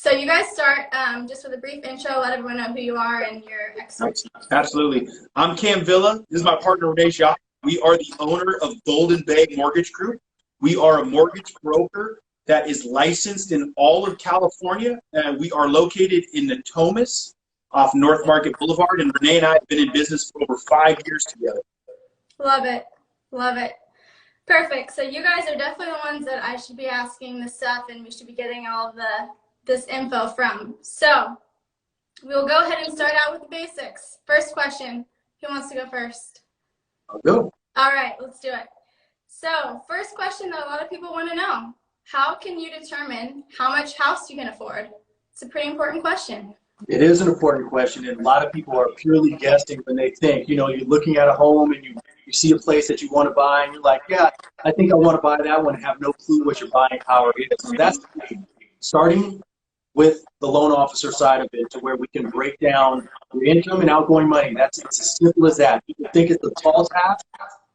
So you guys start just with a brief intro, let everyone know who you are and your expertise. Absolutely. I'm Cam Villa. This is my partner, Rene, Jacques. We are the owner of Golden Bay Mortgage Group. We are a mortgage broker that is licensed in all of California. We are located in Natomas off North Market Boulevard, and Rene and I have been in business for over 5 years together. Love it. Love it. Perfect. So you guys are definitely the ones that I should be asking this stuff, and we should be getting all of this info from. So we'll go ahead and start out with the basics. First question. Who wants to go first? I'll go. All right, let's do it. So first question that a lot of people want to know. How can you determine how much house you can afford? It's a pretty important question. It is an important question, and a lot of people are purely guessing when they think, you know, you're looking at a home and you see a place that you want to buy, and you're like, yeah, I think I want to buy that one, and have no clue what your buying power is. So that's starting with the loan officer side of it, to where we can break down your income and outgoing money. It's as simple as that. People think it's a tall task.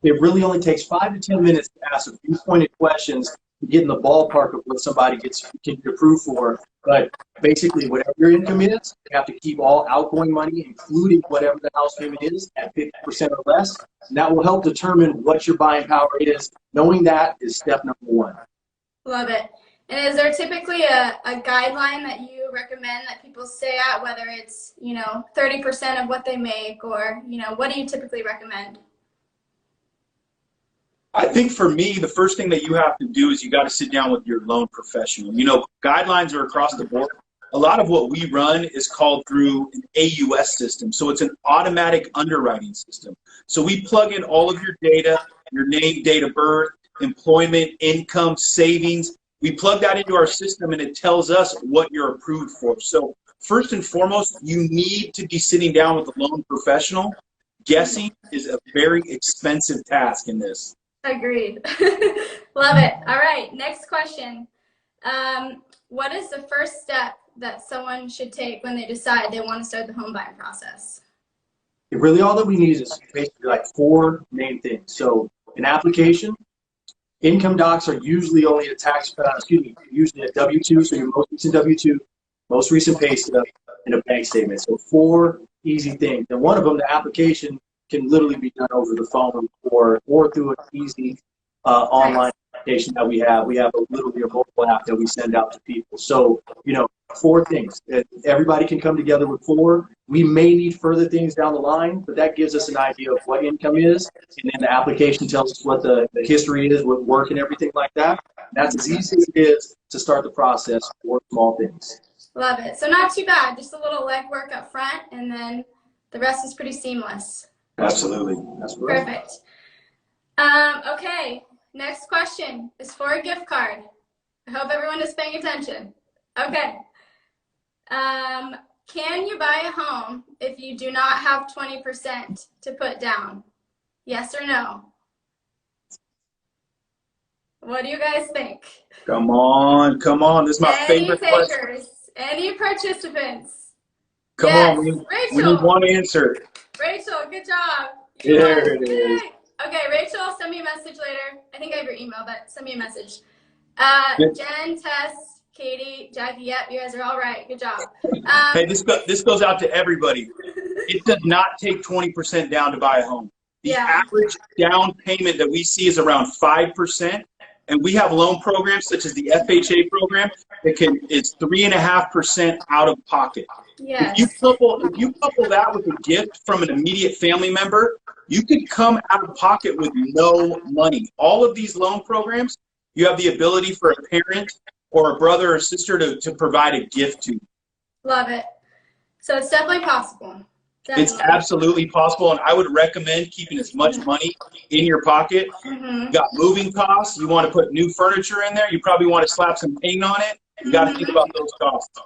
It really only takes 5 to 10 minutes to ask a few pointed questions to get in the ballpark of what somebody can get approved for. But basically, whatever your income is, you have to keep all outgoing money, including whatever the house payment is, at 50% or less. And that will help determine what your buying power is. Knowing that is step number one. Love it. And is there typically a guideline that you recommend that people stay at, whether it's, 30% of what they make, or, what do you typically recommend? I think for me, the first thing that you have to do is you got to sit down with your loan professional. Guidelines are across the board. A lot of what we run is called through an AUS system. So it's an automatic underwriting system. So we plug in all of your data, your name, date of birth, employment, income, savings. We plug that into our system, and it tells us what you're approved for. So first and foremost, you need to be sitting down with a loan professional. Guessing is a very expensive task in this. Agreed. Love it. All right, next question. What is the first step that someone should take when they decide they want to start the home buying process? Really, all that we need is basically like 4 main things. So an application. Income docs are usually only a usually a W-2, so your most recent W-2, most recent pay stub, and a bank statement. So 4 easy things. And one of them, the application, can literally be done over the phone or through an easy online application that we have. We have literally a mobile app that we send out to people. So, 4 things. Everybody can come together with 4. We may need further things down the line, but that gives us an idea of what income is. And then the application tells us what the history is, what work and everything like that. And that's as easy as it is to start the process for small things. Love it. So not too bad. Just a little legwork up front, and then the rest is pretty seamless. Absolutely. That's right. Perfect. Okay, next question is for a gift card. I hope everyone is paying attention. Okay. Can you buy a home if you do not have 20% to put down? Yes or no? What do you guys think? Come on. This is my favorite question. Any takers? Any participants? Come yes. on, we Rachel. need one answer. Rachel, good job. There it is. Okay, Rachel, send me a message later. I think I have your email, but send me a message. Jen, Tess, Katie, Jackie, yep, you guys are all right. Good job. Hey, this goes out to everybody. It does not take 20% down to buy a home. The average down payment that we see is around 5%. And we have loan programs such as the FHA program that is 3.5% out of pocket. Yes. If you couple that with a gift from an immediate family member, you could come out of pocket with no money. All of these loan programs, you have the ability for a parent or a brother or sister to provide a gift to. Love it. So it's definitely possible. It's absolutely possible, and I would recommend keeping as much money in your pocket. You got moving costs. You want to put new furniture in there. You probably want to slap some paint on it. You got to think about those costs.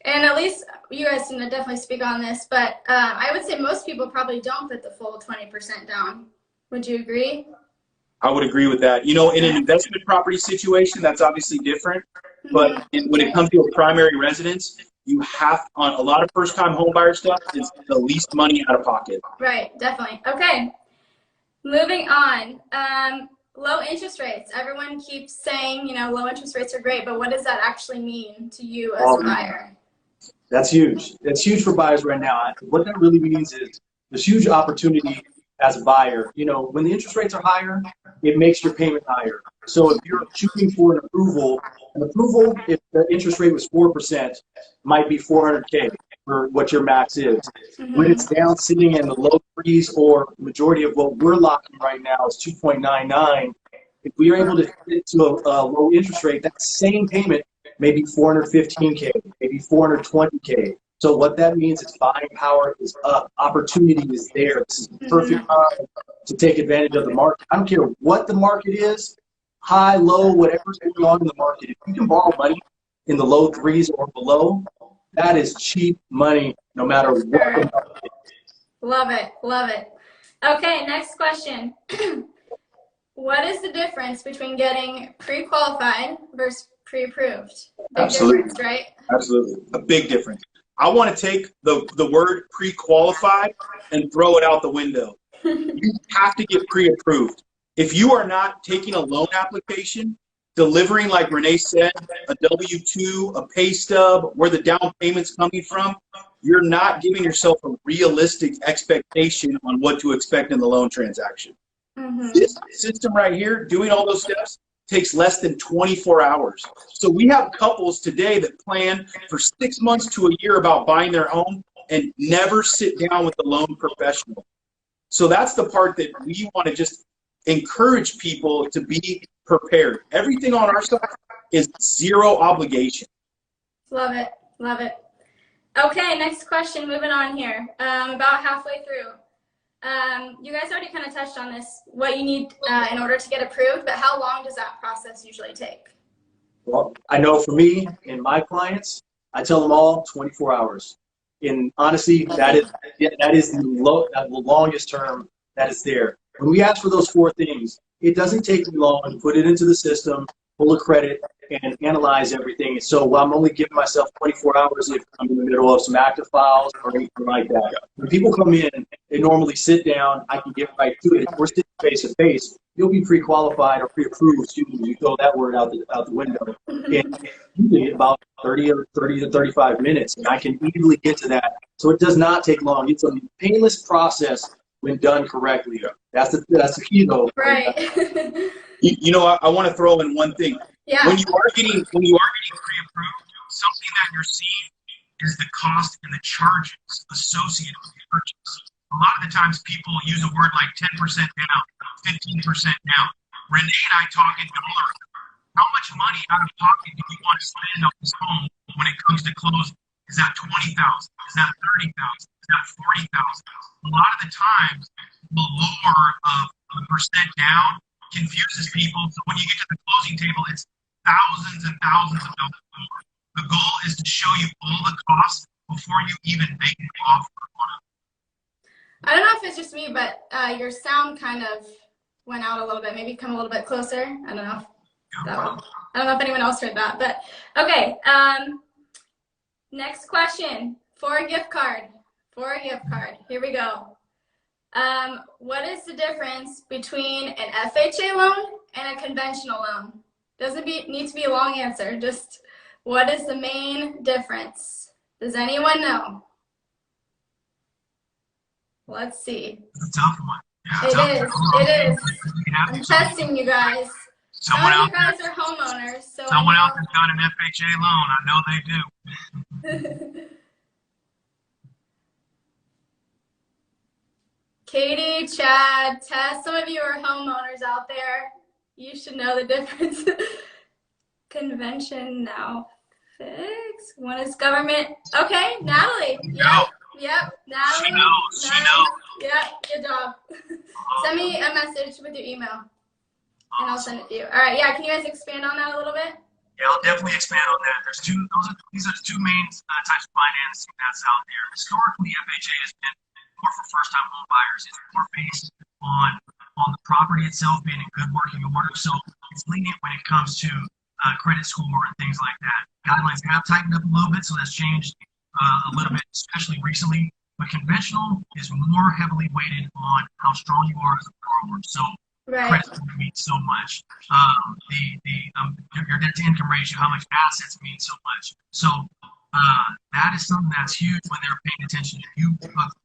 And at least you guys can definitely speak on this, but I would say most people probably don't put the full 20% down. Would you agree? I would agree with that. In an investment property situation, that's obviously different. But when it comes to a primary residence, you have, on a lot of first-time home buyer stuff, is the least money out of pocket. Right, definitely. Okay, moving on. low interest rates. Everyone keeps saying, you know, low interest rates are great, but what does that actually mean to you as a buyer? That's huge. That's huge for buyers right now. What that really means is there's huge opportunity as a buyer. You know, when the interest rates are higher, it makes your payment higher. So if you're shooting for an approval, if the interest rate was 4%, might be 400K for what your max is. When it's down sitting in the low threes, or majority of what we're locking right now is 2.99, if we are able to get to a low interest rate, that same payment maybe 415K, maybe 420K. So what that means is buying power is up. Opportunity is there. This is the perfect time to take advantage of the market. I don't care what the market is, high, low, whatever's going on in the market. If you can borrow money in the low threes or below, that is cheap money no matter what the market is. Love it. Love it. Okay, next question. What is the difference between getting pre-qualified versus pre-approved? Big difference, right? Absolutely. A big difference. I want to take the word pre-qualified and throw it out the window. You have to get pre-approved. If you are not taking a loan application, delivering, like Rene said, a W-2, a pay stub, where the down payment's coming from, you're not giving yourself a realistic expectation on what to expect in the loan transaction. This system right here, doing all those steps, takes less than 24 hours. So we have couples today that plan for 6 months to a year about buying their home and never sit down with the loan professional. So that's the part that we want to just encourage people to be prepared. Everything on our side is zero obligation. Love it. Love it. Okay, next question. Moving on here. About halfway through. You guys already kind of touched on this, what you need in order to get approved, but how long does that process usually take? Well, I know for me and my clients, I tell them all 24 hours. And honestly, that is the longest term that is there. When we ask for those 4 things, it doesn't take me long to put it into the system, pull a credit, and analyze everything. So I'm only giving myself 24 hours if I'm in the middle of some active files or anything like that. When people come in, they normally sit down, I can get right to it. If we're sitting face to face, you'll be pre-qualified or pre-approved. You throw that word out the window. And usually about 30 to 35 minutes, and I can easily get to that. So it does not take long. It's a painless process when done correctly. That's the key, though. Right. You know, I want to throw in one thing. Yeah. When you are getting pre-approved, something that you're seeing is the cost and the charges associated with the purchase. A lot of the times people use a word like 10% down, 15% down. Rene and I talk in dollars. How much money out of pocket do you want to spend on this home when it comes to closing? Is that $20,000? Is that $30,000? Is that $40,000? A lot of the times, the lower of the percent down confuses people. So when you get to the closing table, it's thousands and thousands of dollars more. The goal is to show you all the costs before you even make an offer on it. I don't know if it's just me, but your sound kind of went out a little bit. Maybe come a little bit closer. I don't know. I don't know if anyone else heard that, but okay. Next question. For a gift card. Here we go. What is the difference between an FHA loan and a conventional loan? Doesn't need to be a long answer. Just what is the main difference? Does anyone know? Let's see. It's a tough one. Yeah, it is. I'm testing you guys. Some of you guys are homeowners, so someone else has got an FHA loan. I know they do. Katie, Chad, Tess, some of you are homeowners out there. You should know the difference. Convention now fixed. One is government. Okay, Natalie. Yep. Natalie. She knows. Yep, good job. Send me a message with your email, and I'll send it to you. All right, yeah, can you guys expand on that a little bit? Yeah, I'll definitely expand on that. These are the 2 main types of financing that's out there. Historically, FHA has been more for first-time home buyers. It's more based on the property itself being in good working order. So it's lenient when it comes to credit score and things like that. Guidelines have tightened up a little bit, so that's changed a little bit, especially recently. But conventional is more heavily weighted on how strong you are as a borrower. So Right. Credit score means so much. Your debt to income ratio, how much assets mean so much. So that is something that's huge when they're paying attention to you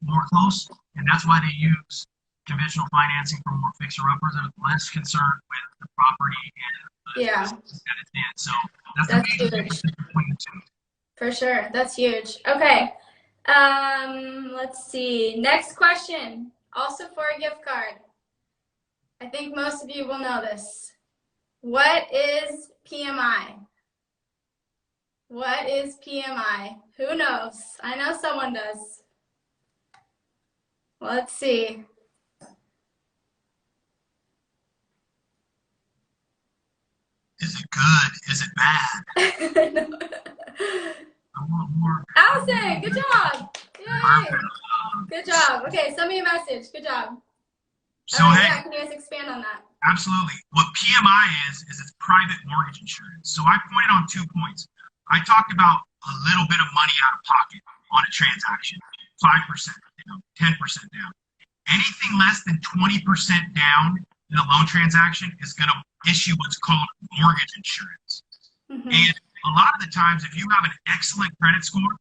more close, and that's why they use conventional financing for more fixer-uppers. They're less concerned with the property and Yeah. that it's in. So that's the That's major huge. difference between the two. For sure. That's huge. Okay. Let's see. Next question. Also for a gift card. I think most of you will know this. What is PMI? What is PMI? Who knows? I know someone does. Let's see. Is it good? Is it bad? I want more. Allison, good job. Yay. Good job. Okay, send me a message. Good job. So, All right, hey, yeah, can you guys expand on that? absolutely. What PMI is it's private mortgage insurance. So I pointed on 2 points. I talked about a little bit of money out of pocket on a transaction, 5% down, 10% down. Anything less than 20% down in a loan transaction is going to issue what's called mortgage insurance. Mm-hmm. And a lot of the times, if you have an excellent credit score,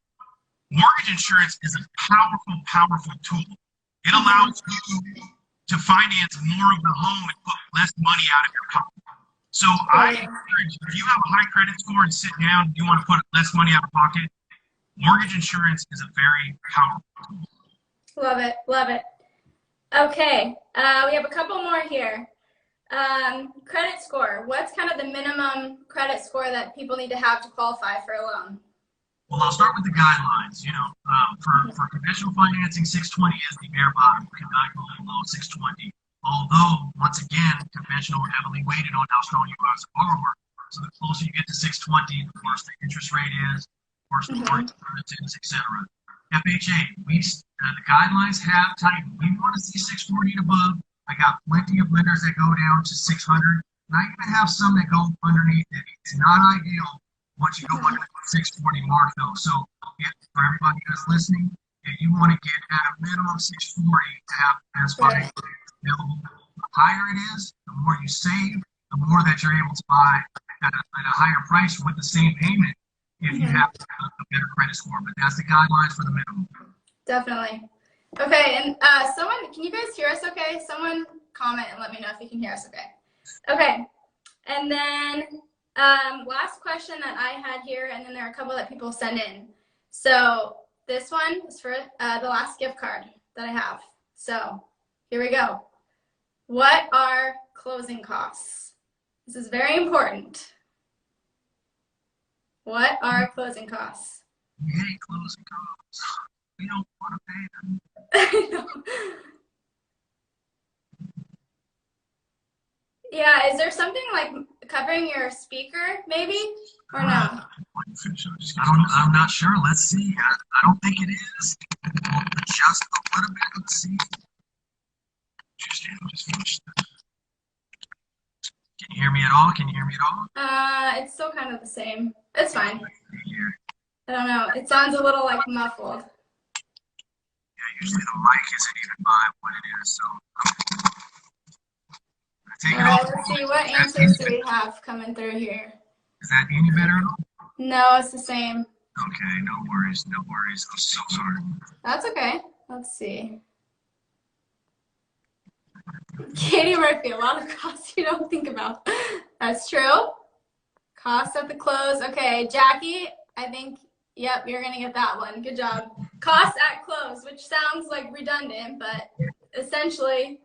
mortgage insurance is a powerful, powerful tool. It allows you to finance more of the home and put less money out of your pocket. So I encourage, if you have a high credit score and sit down and you want to put less money out of pocket, mortgage insurance is a very powerful tool. Love it. Love it. Okay, we have a couple more here. Credit score. What's kind of the minimum credit score that people need to have to qualify for a loan? Well, I'll start with the guidelines. For conventional financing, 620 is the bare bottom. You cannot go below 620. Although, once again, conventional heavily weighted on how strong you are as a borrower. So the closer you get to 620, the worse the interest rate is, the worse the mortgage payment is, etc. FHA, the guidelines have tightened. We want to see 640 and above. I got plenty of lenders that go down to 600, and I even have some that go underneath it. It's not ideal once you go under the 640 mark, though. So for everybody that's listening, if you want to get at a minimum 640 to have as money available, the higher it is, the more you save, the more that you're able to buy at a higher price with the same payment if you have a better credit score. But that's the guidelines for the minimum. Definitely. Okay, and someone, can you guys hear us okay? Someone comment and let me know if you can hear us okay. Okay, and then last question that I had here, and then there are a couple that people send in. So this one is for the last gift card that I have. So here we go. What are closing costs? This is very important. What are closing costs? We hate closing costs. We don't want to pay them. Yeah, is there something like covering your speaker, maybe, or no? I'm not sure. Let's see. I don't think it is. Just a little bit. Let's see. Interesting. I'll just finish this. Can you hear me at all? Can you hear me at all? It's still kind of the same. It's fine. I don't know. It sounds a little like muffled. Yeah, usually the mic isn't even by what it is, so. Take it off. Let's see, what answers do we have coming through here? Is that any better at all? No, it's the same. Okay, no worries, no worries. I'm so sorry. That's okay. Let's see. Katie Murphy, a lot of costs you don't think about. That's true. Cost at the close. Okay, Jackie, I think, yep, you're going to get that one. Good job. Cost at close, which sounds like redundant, but essentially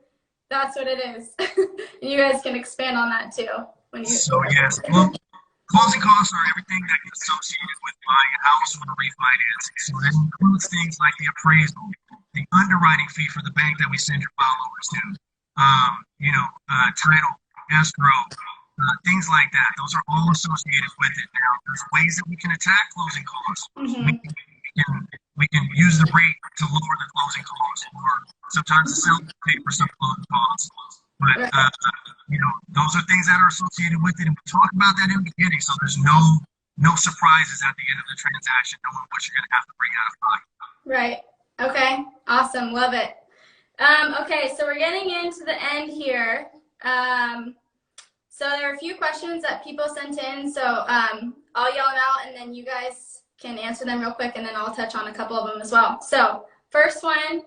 that's what it is. And you guys can expand on that too. So yes, well, closing costs are everything that is associated with buying a house or refinancing. So that includes things like the appraisal, the underwriting fee for the bank that we send your file over to, title, escrow, things like that. Those are all associated with it. Now, there's ways that we can attack closing costs. We can use the rate to lower the closing costs, or sometimes the seller pay for some closing costs. But those are things that are associated with it, and we talk about that in the beginning. So there's no surprises at the end of the transaction, knowing what you're going to have to bring out of pocket. Right. Okay. Awesome. Love it. Okay, so we're getting into the end here. So there are a few questions that people sent in. So I'll yell them out, and then you guys can answer them real quick, and then I'll touch on a couple of them as well. So first one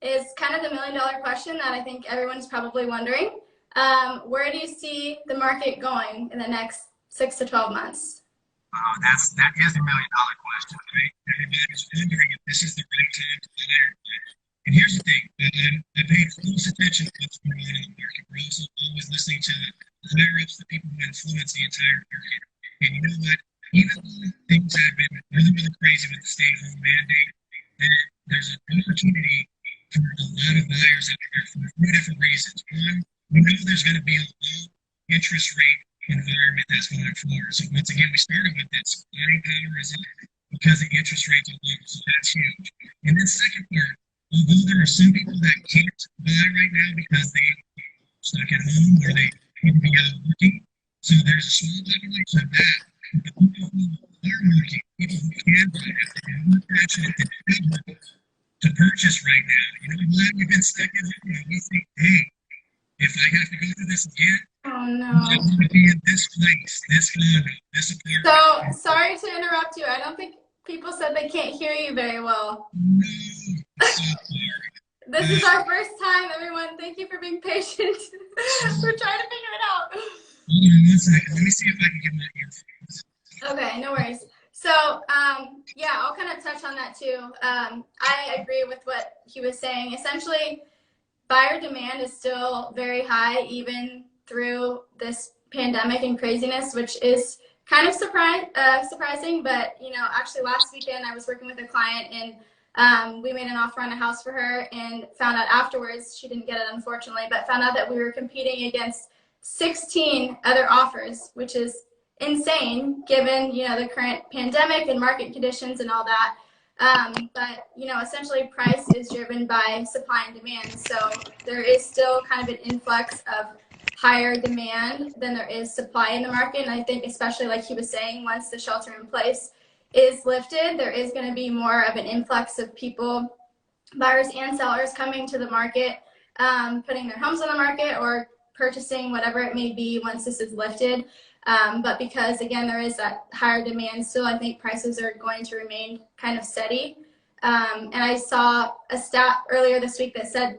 is kind of the $1,000,000 question that I think everyone's probably wondering. Where do you see the market going in the next 6 to 12 months? That is the $1,000,000 question, right? Everybody's wondering if this is the right time to hire. And here's the thing, I pay close attention to what's going on in the market. We're also always listening to the higher ups, the people who influence the entire market. And you know what? Even though things have been really, really crazy with the stay-at-home mandate, there's an opportunity for a lot of buyers out there for a few different reasons. One, we know there's going to be a low interest rate environment that's going forward. So once again, we started with this. Buying power is up because the interest rates are low. So that's huge. And then second part, although there are some people that can't buy right now because they're stuck at home or they couldn't be out working, so there's a small population of that. The people who are working, people who can buy, have to be more fortunate than ever to purchase right now. You know what? We've been stuck at home and we think, hey, if I have to go through this again, Oh no. I want to be in this place, this condo, this apartment. So sorry to interrupt you. I don't think people said they can't hear you very well. No, so far. This is our first time, everyone. Thank you for being patient. We're trying to figure it out. Hold on 1 second. Let me see if I can get my earphones. Okay, no worries. So, yeah, I'll kind of touch on that too. I agree with what he was saying. Essentially, buyer demand is still very high, even through this pandemic and craziness, which is kind of surprising. But, you know, actually last weekend I was working with a client, and we made an offer on a house for her and found out afterwards, she didn't get it unfortunately, but found out that we were competing against 16 other offers, which is insane given, you know, the current pandemic and market conditions and all that. But, you know, essentially price is driven by supply and demand. So there is still kind of an influx of higher demand than there is supply in the market. And I think especially like he was saying, once the shelter in place is lifted, there is going to be more of an influx of people, buyers and sellers, coming to the market, putting their homes on the market or purchasing whatever it may be once this is lifted. But because, again, there is that higher demand still, I think prices are going to remain kind of steady. And I saw a stat earlier this week that said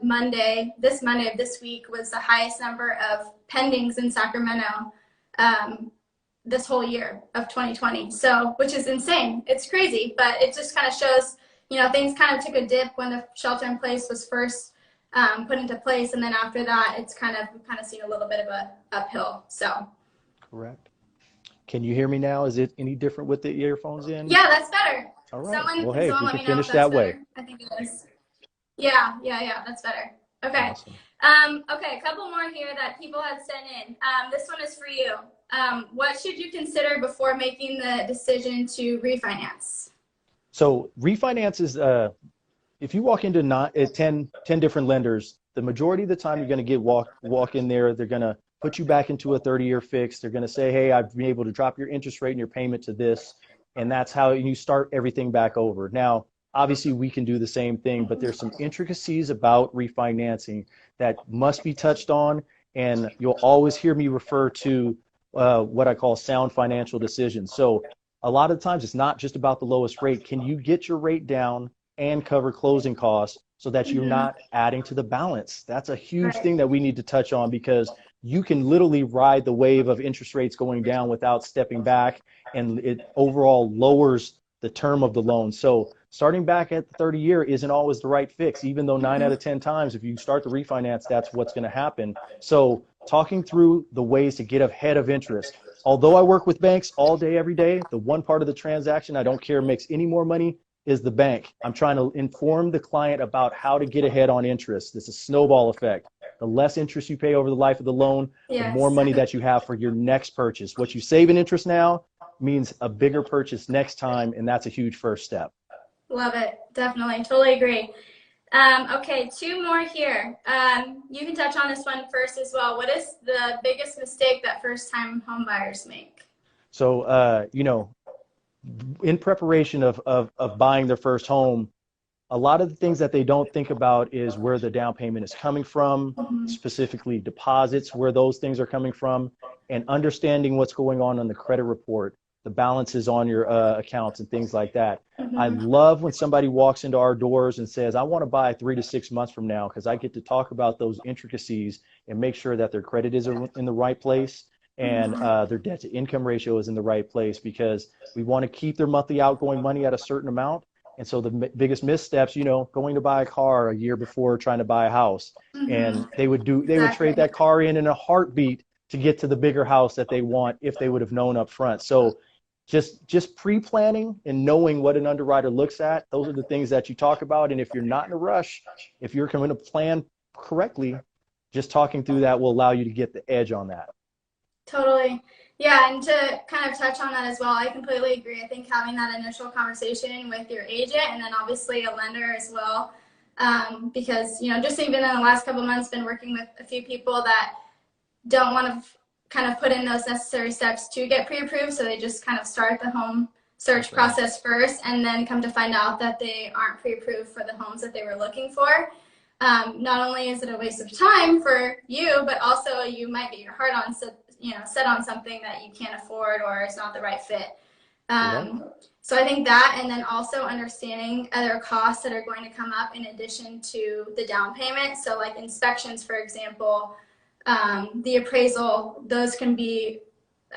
this Monday of this week was the highest number of pendings in Sacramento this whole year of 2020. So, which is insane. It's crazy, but it just kind of shows, you know, things kind of took a dip when the shelter in place was first put into place. And then after that, we've kind of seen a little bit of a uphill. So. Correct. Can you hear me now? Is it any different with the earphones in? Yeah, that's better. All right. Someone, well, hey, we let can me know finish if that that's way. better. I think it is. Yeah, that's better. Okay. Awesome. Okay, a couple more here that people had sent in. This one is for you. What should you consider before making the decision to refinance? So refinance is, if you walk into 10 different lenders, the majority of the time you're going to get walk in there, they're going to put you back into a 30-year fix. They're going to say, hey, I've been able to drop your interest rate and your payment to this. And that's how you start everything back over. Now, obviously, we can do the same thing, but there's some intricacies about refinancing that must be touched on. And you'll always hear me refer to what I call sound financial decisions. So a lot of times it's not just about the lowest rate. Can you get your rate down and cover closing costs so that you're not adding to the balance? That's a huge thing that we need to touch on, because you can literally ride the wave of interest rates going down without stepping back, and it overall lowers the term of the loan. So starting back at the 30-year isn't always the right fix, even though 9 out of 10 times if you start the refinance, that's what's going to happen. So talking through the ways to get ahead of interest. Although I work with banks all day, every day, the one part of the transaction I don't care makes any more money is the bank. I'm trying to inform the client about how to get ahead on interest. This is a snowball effect. The less interest you pay over the life of the loan, the more money that you have for your next purchase. What you save in interest now means a bigger purchase next time, and that's a huge first step. Love it. Definitely. Totally agree. Okay, 2 more here. You can touch on this one first as well. What is the biggest mistake that first-time home buyers make? So, you know, in preparation of buying their first home, a lot of the things that they don't think about is where the down payment is coming from, specifically deposits, where those things are coming from, and understanding what's going on the credit report, the balances on your accounts and things like that. I love when somebody walks into our doors and says, I want to buy 3 to 6 months from now, because I get to talk about those intricacies and make sure that their credit is in the right place and their debt to income ratio is in the right place, because we want to keep their monthly outgoing money at a certain amount. And so the biggest missteps, going to buy a car a year before trying to buy a house, and they would trade that car in a heartbeat to get to the bigger house that they want if they would have known up front. So just pre-planning and knowing what an underwriter looks at, those are the things that you talk about. And if you're not in a rush, if you're going to plan correctly, just talking through that will allow you to get the edge on that. Totally. Yeah, and to kind of touch on that as well, I completely agree. I think having that initial conversation with your agent and then obviously a lender as well, because, just even in the last couple of months, been working with a few people that don't want to kind of put in those necessary steps to get pre-approved. So they just kind of start the home search process first and then come to find out that they aren't pre-approved for the homes that they were looking for. Not only is it a waste of time for you, but also you might get your heart on, set on something that you can't afford or is not the right fit. So I think that, and then also understanding other costs that are going to come up in addition to the down payment. So like inspections, for example, the appraisal, those can be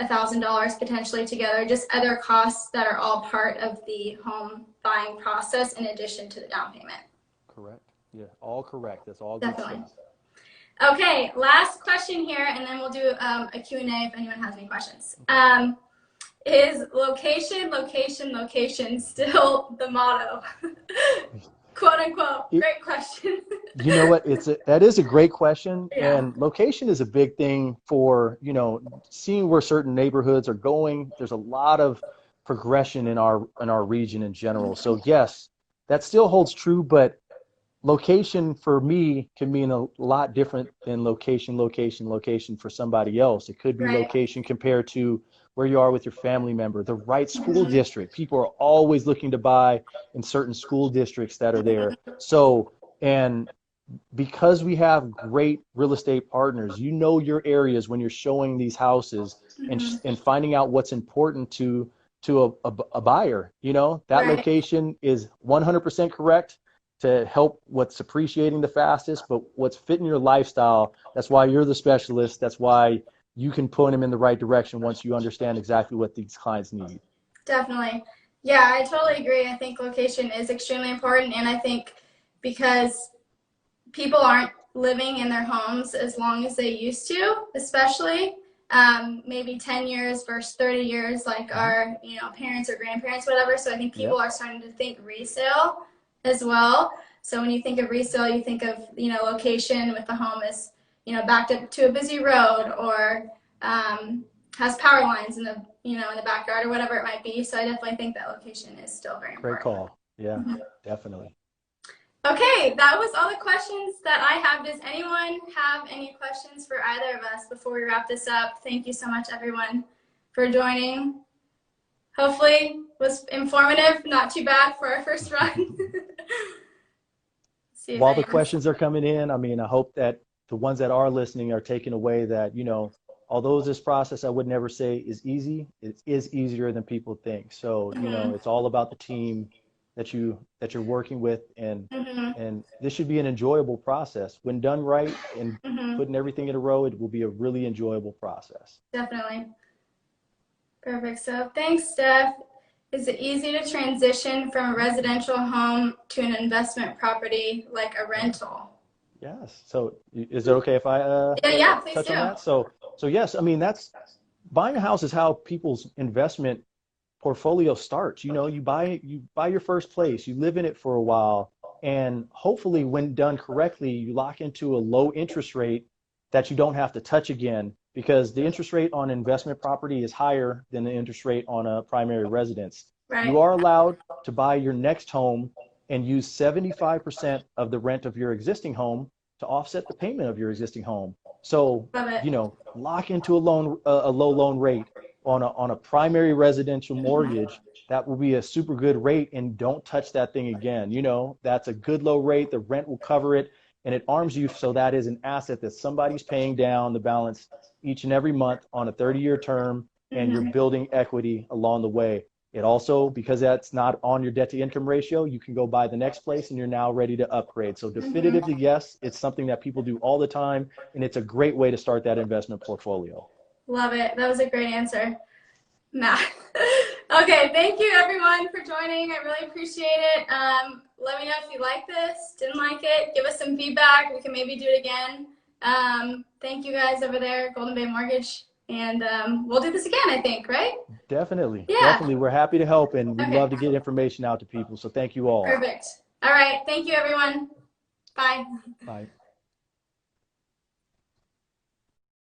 $1,000 potentially together, just other costs that are all part of the home buying process in addition to the down payment. Correct. Yeah, all correct. That's all Definitely. good stuff. Okay, last question here, and then we'll do a Q&A if anyone has any questions. Is location still the motto? Quote unquote. Great question. You know what? That is a great question. Yeah. And location is a big thing for, seeing where certain neighborhoods are going. There's a lot of progression in our region in general. So yes, that still holds true, but location for me can mean a lot different than location for somebody else. It could be location compared to where you are with your family member, the right school district. People are always looking to buy in certain school districts that are there. So, and because we have great real estate partners, your areas when you're showing these houses and finding out what's important to a buyer, that location is 100% correct to help what's appreciating the fastest, but what's fitting your lifestyle. That's why you're the specialist. That's why you can point them in the right direction once you understand exactly what these clients need. Definitely. Yeah, I totally agree. I think location is extremely important. And I think because people aren't living in their homes as long as they used to, especially maybe 10 years versus 30 years like our parents or grandparents, whatever. So I think people are starting to think resale as well. So when you think of resale, you think of, location with the home is, backed up to a busy road or has power lines in the, in the backyard or whatever it might be. So I definitely think that location is still very important. Great call. Yeah, definitely. Okay, that was all the questions that I have. Does anyone have any questions for either of us before we wrap this up? Thank you so much, everyone, for joining. Hopefully it was informative, not too bad for our first run. While the questions are coming in, I hope that the ones that are listening are taking away that, although this process I would never say is easy, it is easier than people think. So, it's all about the team that you're working with, and this should be an enjoyable process. When done right and putting everything in a row, it will be a really enjoyable process. Definitely. Perfect. So thanks, Steph. Is it easy to transition from a residential home to an investment property like a rental? Yes. So is it okay if I please touch do. on that? So yes, that's buying a house is how people's investment portfolio starts. You buy your first place, you live in it for a while, and hopefully when done correctly, you lock into a low interest rate that you don't have to touch again, because the interest rate on investment property is higher than the interest rate on a primary residence. Right. You are allowed to buy your next home and use 75% of the rent of your existing home to offset the payment of your existing home. So, lock into a low loan rate on a primary residential mortgage that will be a super good rate, and don't touch that thing again. You know, that's a good low rate. The rent will cover it, and it arms you so that is an asset that somebody's paying down the balance each and every month on a 30-year term, and you're building equity along the way. It also, because that's not on your debt to income ratio, you can go buy the next place and you're now ready to upgrade. So definitively, yes, it's something that people do all the time, and it's a great way to start that investment portfolio. Love it. That was a great answer, Matt. Okay, thank you everyone for joining. I really appreciate it. Let me know if you like this, didn't like it. Give us some feedback. We can maybe do it again. Thank you guys over there, Golden Bay Mortgage. And we'll do this again, I think, right? Definitely. Yeah. Definitely. We're happy to help, and we'd love to get information out to people. So thank you all. Perfect. All right. Thank you, everyone. Bye. Bye.